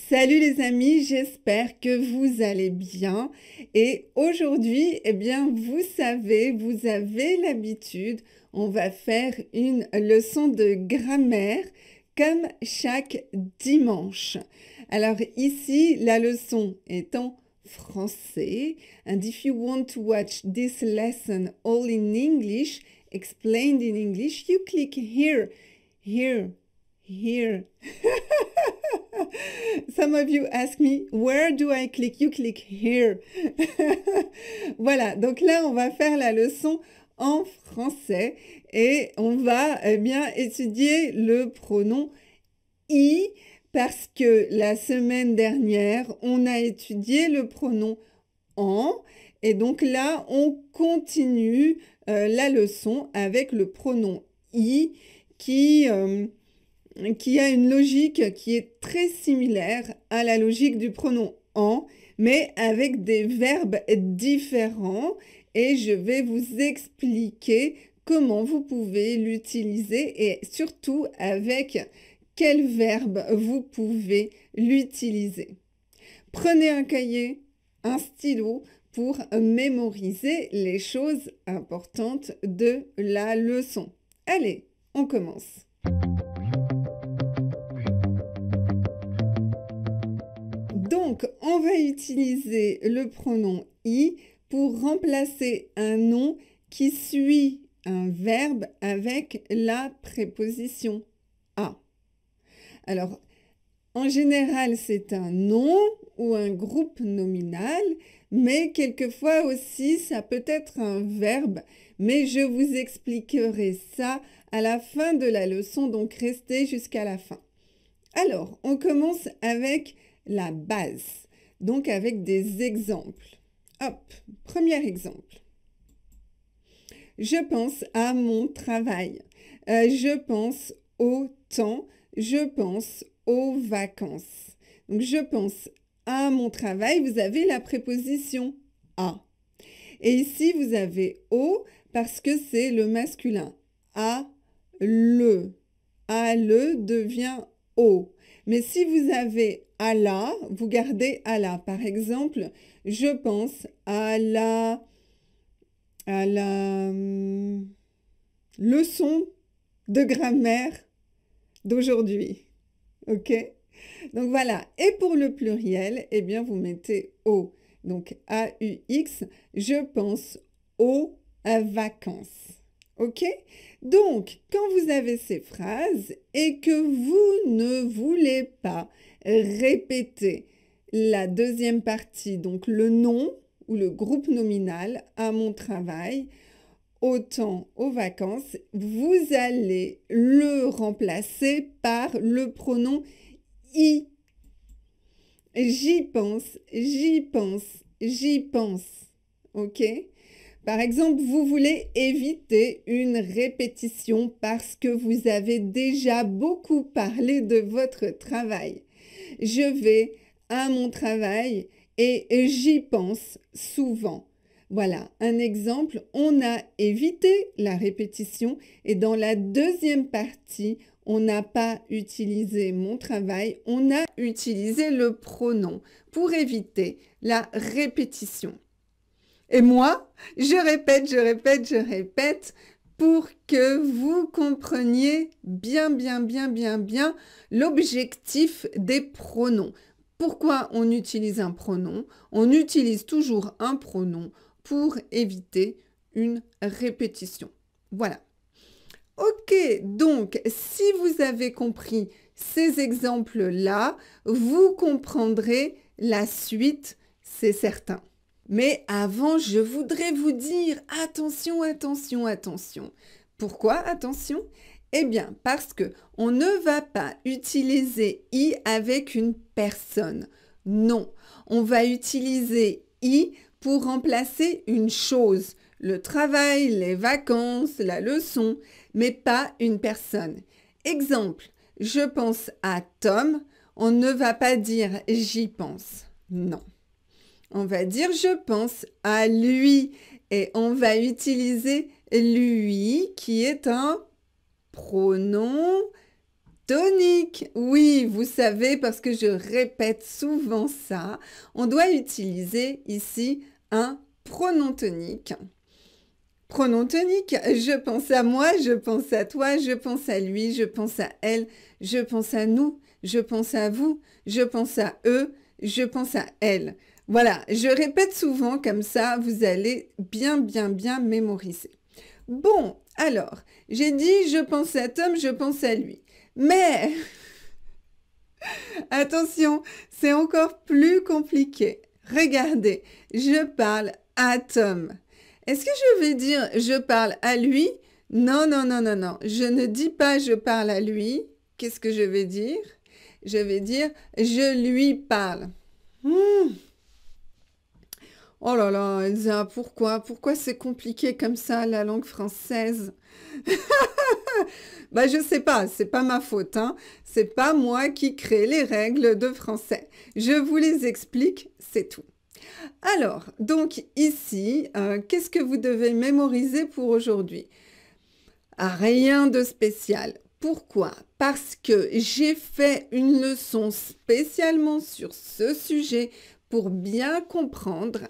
Salut les amis, j'espère que vous allez bien. Et aujourd'hui, eh bien, vous savez, vous avez l'habitude, on va faire une leçon de grammaire comme chaque dimanche. Alors ici, la leçon est en français. And if you want to watch this lesson all in English, explained in English, you click here, here, here. Some of you ask me, where do I click? You click here. Voilà, donc là, on va faire la leçon en français et on va bien étudier le pronom I parce que la semaine dernière, on a étudié le pronom en et donc là, on continue la leçon avec le pronom I qui a une logique qui est très similaire à la logique du pronom en, mais avec des verbes différents. Et je vais vous expliquer comment vous pouvez l'utiliser et surtout avec quel verbe vous pouvez l'utiliser. Prenez un cahier, un stylo pour mémoriser les choses importantes de la leçon. Allez, on commence. Donc, on va utiliser le pronom I pour remplacer un nom qui suit un verbe avec la préposition a. Alors, en général, c'est un nom ou un groupe nominal, mais quelquefois aussi, ça peut être un verbe. Mais je vous expliquerai ça à la fin de la leçon, donc restez jusqu'à la fin. Alors, on commence avec la base, donc avec des exemples. Hop, premier exemple. Je pense à mon travail. Je pense au temps. Je pense aux vacances. Donc, je pense à mon travail. Vous avez la préposition à. Et ici, vous avez au parce que c'est le masculin. À le. À le devient au. Mais si vous avez à la, vous gardez à la. Par exemple, je pense à la leçon de grammaire d'aujourd'hui. OK? Donc voilà. Et pour le pluriel, eh bien, vous mettez au. Donc A-U-X, je pense aux vacances. OK? Donc, quand vous avez ces phrases et que vous ne voulez pas répéter la deuxième partie, donc le nom ou le groupe nominal à mon travail, au temps, aux vacances, vous allez le remplacer par le pronom I. J'y pense, j'y pense, j'y pense. OK? Par exemple, vous voulez éviter une répétition parce que vous avez déjà beaucoup parlé de votre travail. Je vais à mon travail et j'y pense souvent. Voilà, un exemple, on a évité la répétition et dans la deuxième partie, on n'a pas utilisé mon travail, on a utilisé le pronom pour éviter la répétition. Et moi, je répète pour que vous compreniez bien l'objectif des pronoms. Pourquoi on utilise un pronom? On utilise toujours un pronom pour éviter une répétition. Voilà. OK, donc si vous avez compris ces exemples-là, vous comprendrez la suite, c'est certain. Mais avant, je voudrais vous dire attention. Pourquoi attention? Eh bien, parce que on ne va pas utiliser I avec une personne. Non, on va utiliser I pour remplacer une chose. Le travail, les vacances, la leçon, mais pas une personne. Exemple, je pense à Tom. On ne va pas dire j'y pense. Non. On va dire je pense à lui et on va utiliser lui qui est un pronom tonique. Oui, vous savez, parce que je répète souvent ça, on doit utiliser ici un pronom tonique. Pronom tonique, je pense à moi, je pense à toi, je pense à lui, je pense à elle, je pense à nous, je pense à vous, je pense à eux, je pense à elle. Voilà, je répète souvent comme ça, vous allez bien mémoriser. Bon, alors, j'ai dit je pense à Tom, je pense à lui. Mais, attention, c'est encore plus compliqué. Regardez, je parle à Tom. Est-ce que je vais dire je parle à lui? Non, non, non, non, non. Je ne dis pas je parle à lui. Qu'est-ce que je vais dire? Je vais dire je lui parle. Oh là là, Elsa, pourquoi? Pourquoi c'est compliqué comme ça, la langue française? Bah, je sais pas, c'est pas ma faute, hein. C'est pas moi qui crée les règles de français. Je vous les explique, c'est tout. Alors, donc ici, qu'est-ce que vous devez mémoriser pour aujourd'hui? Rien de spécial. Pourquoi? Parce que j'ai fait une leçon spécialement sur ce sujet pour bien comprendre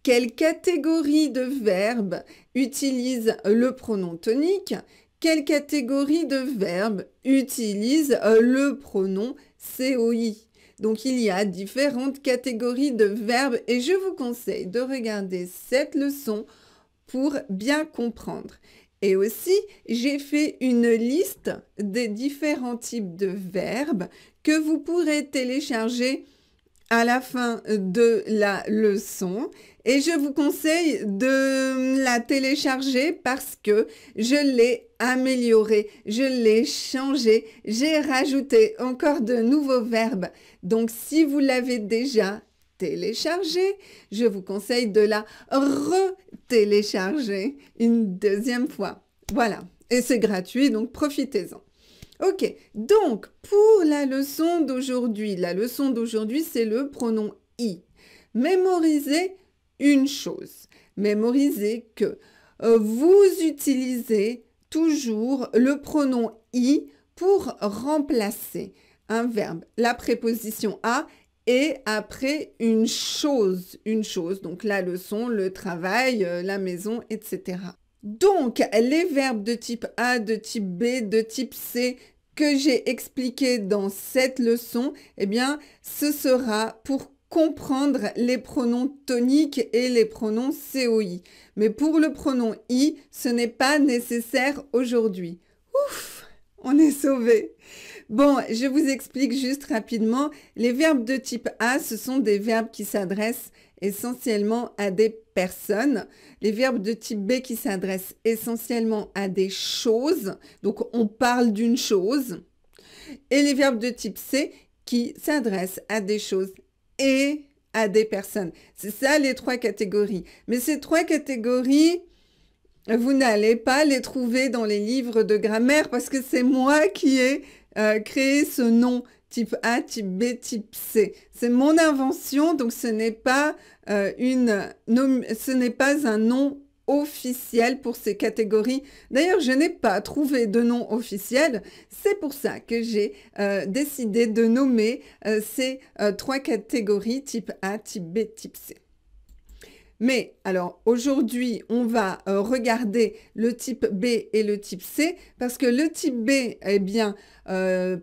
quelle catégorie de verbes utilise le pronom tonique, quelle catégorie de verbes utilise le pronom COI. Donc, il y a différentes catégories de verbes et je vous conseille de regarder cette leçon pour bien comprendre. Et aussi, j'ai fait une liste des différents types de verbes que vous pourrez télécharger à la fin de la leçon. Et je vous conseille de la télécharger parce que je l'ai améliorée, je l'ai changée, j'ai rajouté encore de nouveaux verbes. Donc, si vous l'avez déjà téléchargée, je vous conseille de la retélécharger une deuxième fois. Voilà, et c'est gratuit, donc profitez-en. Ok, donc pour la leçon d'aujourd'hui, c'est le pronom I. Mémorisez une chose, mémorisez que vous utilisez toujours le pronom I pour remplacer un verbe, la préposition à et après une chose, donc la leçon, le travail, la maison, etc. Donc, les verbes de type A, de type B, de type C que j'ai expliqué dans cette leçon, eh bien, ce sera pour comprendre les pronoms toniques et les pronoms COI. Mais pour le pronom I, ce n'est pas nécessaire aujourd'hui. Ouf, on est sauvés. Bon, je vous explique juste rapidement. Les verbes de type A, ce sont des verbes qui s'adressent essentiellement à des personnes. Les verbes de type B qui s'adressent essentiellement à des choses. Donc, on parle d'une chose. Et les verbes de type C qui s'adressent à des choses et à des personnes. C'est ça les trois catégories. Mais ces trois catégories, vous n'allez pas les trouver dans les livres de grammaire parce que c'est moi qui ai créé ce nom type A, type B, type C. C'est mon invention, donc ce n'est pas un nom officiel pour ces catégories. D'ailleurs, je n'ai pas trouvé de nom officiel. C'est pour ça que j'ai décidé de nommer ces trois catégories, type A, type B, type C. Mais alors aujourd'hui, on va regarder le type B et le type C parce que le type B, eh bien,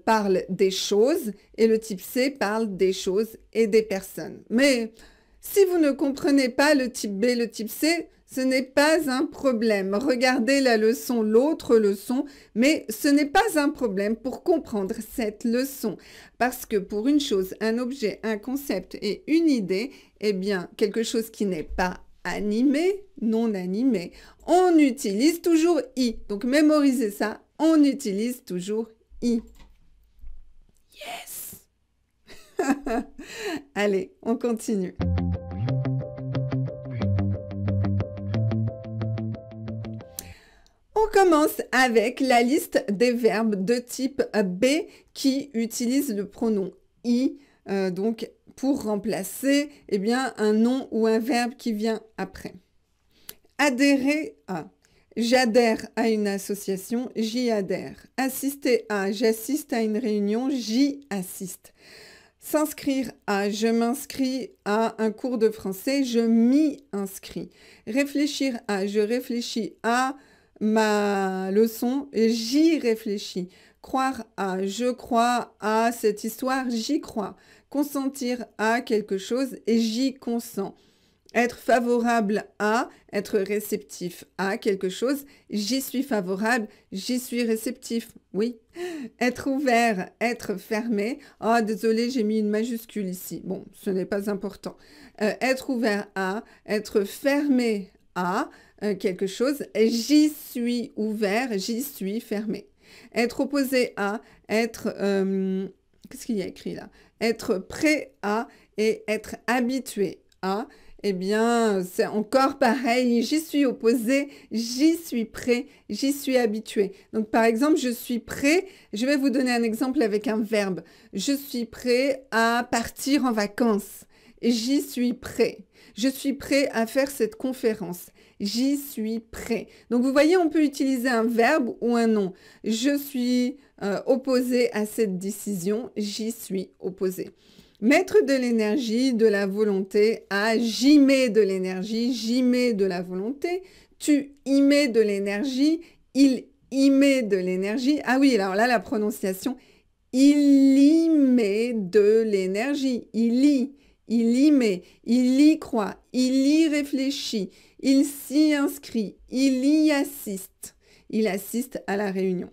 parle des choses et le type C parle des choses et des personnes. Mais si vous ne comprenez pas le type B, le type C, ce n'est pas un problème. Regardez la leçon, l'autre leçon, mais ce n'est pas un problème pour comprendre cette leçon. Parce que pour une chose, un objet, un concept et une idée, eh bien, quelque chose qui n'est pas animé, non animé, on utilise toujours I. Donc, mémorisez ça, on utilise toujours I. Yes! Allez, on continue. On commence avec la liste des verbes de type B qui utilisent le pronom I, donc pour remplacer un nom ou un verbe qui vient après. Adhérer à, J'adhère à une association, j'y adhère. Assister à, j'assiste à une réunion, j'y assiste. S'inscrire à, je m'inscris à un cours de français, je m'y inscris. Réfléchir à, je réfléchis à ma leçon, j'y réfléchis. Croire à, je crois à cette histoire, j'y crois. Consentir à quelque chose et j'y consens. Être favorable à, être réceptif à quelque chose, j'y suis favorable, j'y suis réceptif, oui. Être ouvert, être fermé, ah désolé j'ai mis une majuscule ici, bon ce n'est pas important. Être ouvert à, être fermé à quelque chose, j'y suis ouvert, j'y suis fermé. Être opposé à, être, qu'est-ce qu'il y a écrit là? Être prêt à et être habitué à. Eh bien, c'est encore pareil, j'y suis opposé, j'y suis prêt, j'y suis habitué. Donc, par exemple, je suis prêt, je vais vous donner un exemple avec un verbe. Je suis prêt à partir en vacances. J'y suis prêt. Je suis prêt à faire cette conférence. J'y suis prêt. Donc, vous voyez, on peut utiliser un verbe ou un nom. Je suis opposé à cette décision. J'y suis opposé. Mettre de l'énergie, de la volonté à j'y mets de l'énergie, j'y mets de la volonté. Tu y mets de l'énergie, il y met de l'énergie. Ah oui, alors là, la prononciation, il y met de l'énergie, il y met, il y croit, il y réfléchit, il s'y inscrit, il y assiste. Il assiste à la réunion.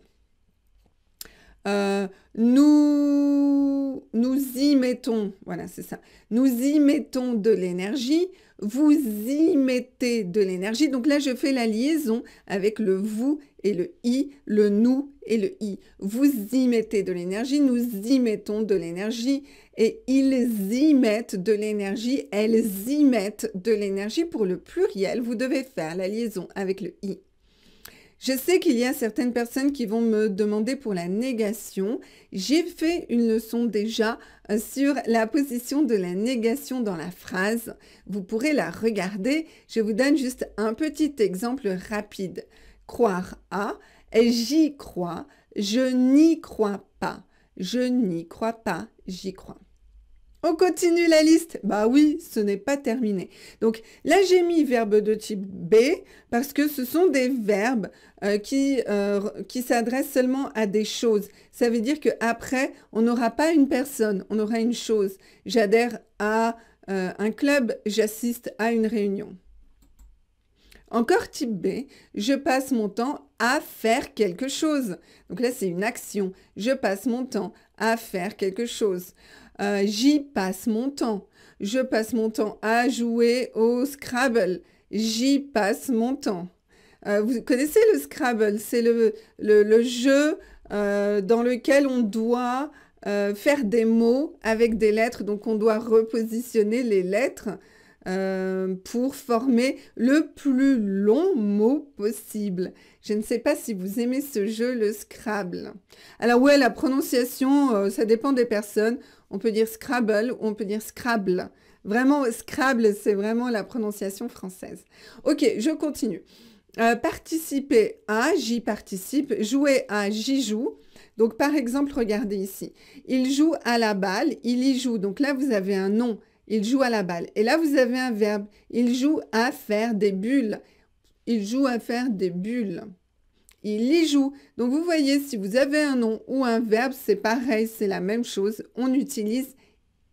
Nous y mettons, voilà c'est ça, nous y mettons de l'énergie, vous y mettez de l'énergie. Donc là je fais la liaison avec le vous et le i, le nous et le i. Vous y mettez de l'énergie, nous y mettons de l'énergie et ils y mettent de l'énergie, elles y mettent de l'énergie. Pour le pluriel, vous devez faire la liaison avec le i. Je sais qu'il y a certaines personnes qui vont me demander pour la négation. J'ai fait une leçon déjà sur la position de la négation dans la phrase. Vous pourrez la regarder. Je vous donne juste un petit exemple rapide. Croire à, j'y crois, je n'y crois pas. Je n'y crois pas, j'y crois. On continue la liste? Bah oui, ce n'est pas terminé. Donc là, j'ai mis verbe de type B parce que ce sont des verbes qui s'adressent seulement à des choses. Ça veut dire qu'après, on n'aura pas une personne, on aura une chose. J'adhère à un club, j'assiste à une réunion. Encore type B, je passe mon temps à faire quelque chose. Donc là, c'est une action. Je passe mon temps à faire quelque chose. J'y passe mon temps. Je passe mon temps à jouer au Scrabble. J'y passe mon temps. Vous connaissez le Scrabble? C'est le jeu dans lequel on doit faire des mots avec des lettres. Donc, on doit repositionner les lettres pour former le plus long mot possible. Je ne sais pas si vous aimez ce jeu, le Scrabble. Alors ouais, la prononciation, ça dépend des personnes. On peut dire Scrabble ou on peut dire Scrabble. Vraiment, Scrabble, c'est vraiment la prononciation française. Ok, je continue. Participer à, j'y participe. Jouer à, j'y joue. Donc, par exemple, regardez ici. Il joue à la balle, il y joue. Donc là, vous avez un nom. Il joue à la balle. Et là, vous avez un verbe. Il joue à faire des bulles. Il joue à faire des bulles. Il y joue. Donc, vous voyez, si vous avez un nom ou un verbe, c'est pareil, c'est la même chose. On utilise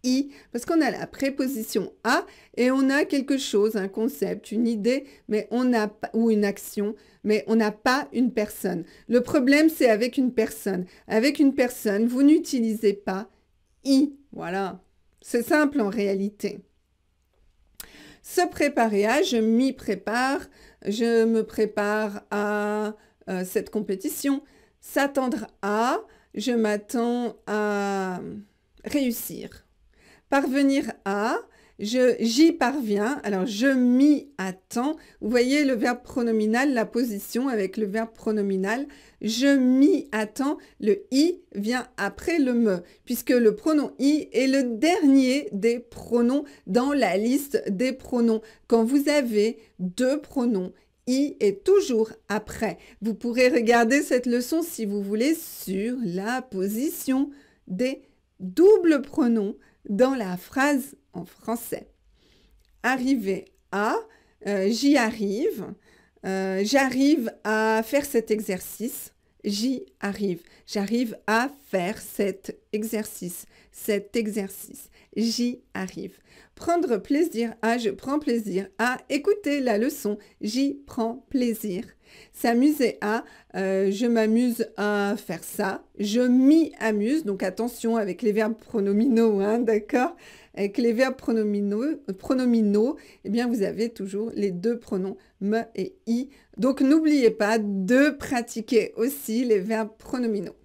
i parce qu'on a la préposition à et on a quelque chose, un concept, une idée, mais on n'a pas, ou une action, mais on n'a pas une personne. Le problème, c'est avec une personne. Avec une personne, vous n'utilisez pas i. Voilà. C'est simple en réalité. Se préparer à, je m'y prépare, je me prépare à cette compétition. S'attendre à, je m'attends à réussir. Parvenir à, j'y parviens, alors je m'y attends. Vous voyez le verbe pronominal, la position avec le verbe pronominal. Je m'y attends, le i vient après le me, puisque le pronom i est le dernier des pronoms dans la liste des pronoms. Quand vous avez deux pronoms, I est toujours après. Vous pourrez regarder cette leçon si vous voulez sur la position des doubles pronoms dans la phrase en français. Arriver à, j'y arrive, j'arrive à faire cet exercice, j'y arrive. J'arrive à faire cet exercice, j'y arrive. Prendre plaisir à, je prends plaisir à écouter la leçon, j'y prends plaisir. S'amuser à, je m'amuse à faire ça, je m'y amuse. Donc attention avec les verbes pronominaux, hein, d'accord? Avec les verbes pronominaux, eh bien vous avez toujours les deux pronoms me et i. Donc n'oubliez pas de pratiquer aussi les verbes pronominaux.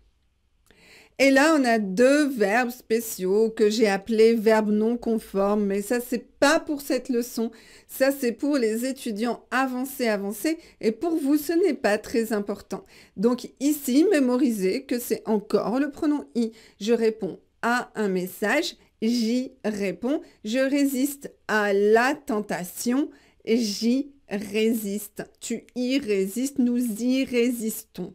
Et là, on a deux verbes spéciaux que j'ai appelés verbes non conformes, mais ça, c'est pas pour cette leçon. Ça, c'est pour les étudiants avancés. Et pour vous, ce n'est pas très important. Donc ici, mémorisez que c'est encore le pronom i. Je réponds à un message, j'y réponds. Je résiste à la tentation, j'y résiste. Tu y résistes, nous y résistons.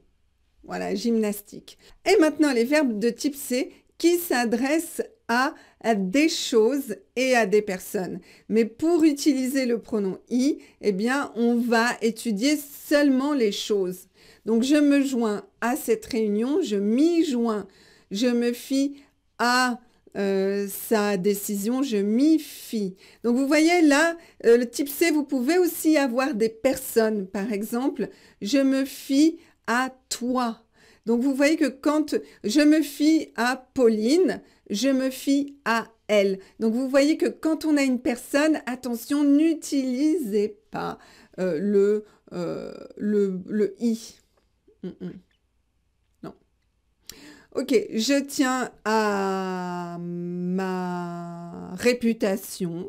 Voilà, gymnastique. Et maintenant, les verbes de type C qui s'adressent à des choses et à des personnes. Mais pour utiliser le pronom i, eh bien, on va étudier seulement les choses. Donc, je me joins à cette réunion, je m'y joins, je me fie à sa décision, je m'y fie. Donc, vous voyez là, le type C, vous pouvez aussi avoir des personnes. Par exemple, je me fie à toi. Donc, vous voyez que quand je me fie à Pauline, je me fie à elle. Donc, vous voyez que quand on a une personne, attention, n'utilisez pas le i. Non. Ok, je tiens à ma réputation,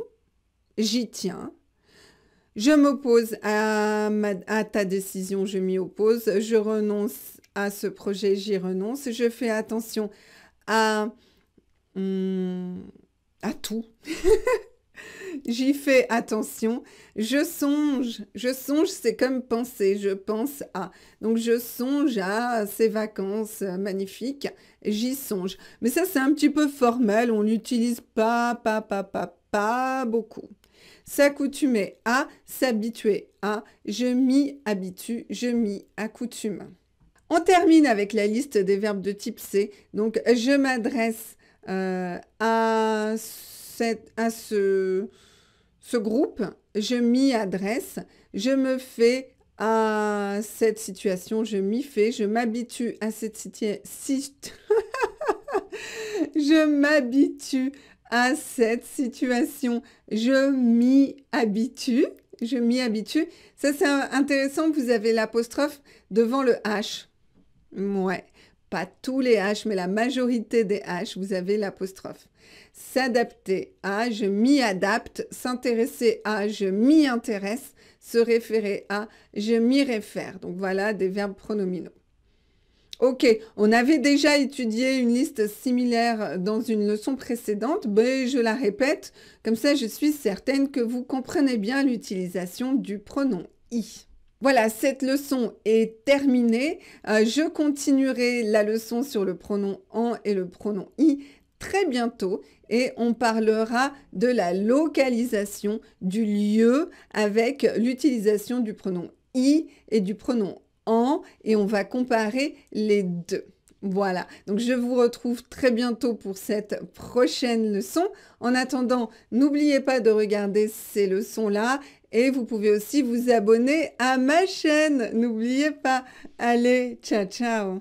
j'y tiens. Je m'oppose à ta décision, je m'y oppose. Je renonce à ce projet, j'y renonce. Je fais attention à tout. J'y fais attention. Je songe, c'est comme penser, je pense à. Donc, je songe à ces vacances magnifiques, j'y songe. Mais ça, c'est un petit peu formel, on l'utilise pas beaucoup. S'accoutumer à, s'habituer à, je m'y habitue, je m'y accoutume. On termine avec la liste des verbes de type C. Donc, je m'adresse à ce groupe, je m'y adresse, je me fais à cette situation, je m'y fais, je m'habitue à cette situation. Je m'habitue à cette situation, je m'y habitue, je m'y habitue. Ça, c'est intéressant, vous avez l'apostrophe devant le H. Ouais, pas tous les H, mais la majorité des H, vous avez l'apostrophe. S'adapter à, je m'y adapte. S'intéresser à, je m'y intéresse. Se référer à, je m'y réfère. Donc voilà des verbes pronominaux. Ok, on avait déjà étudié une liste similaire dans une leçon précédente, mais je la répète, comme ça je suis certaine que vous comprenez bien l'utilisation du pronom i. Voilà, cette leçon est terminée. Je continuerai la leçon sur le pronom en et le pronom i très bientôt et on parlera de la localisation du lieu avec l'utilisation du pronom i et du pronom en et on va comparer les deux. Voilà, donc je vous retrouve très bientôt pour cette prochaine leçon. En attendant, n'oubliez pas de regarder ces leçons-là et vous pouvez aussi vous abonner à ma chaîne. N'oubliez pas. Allez, ciao, ciao.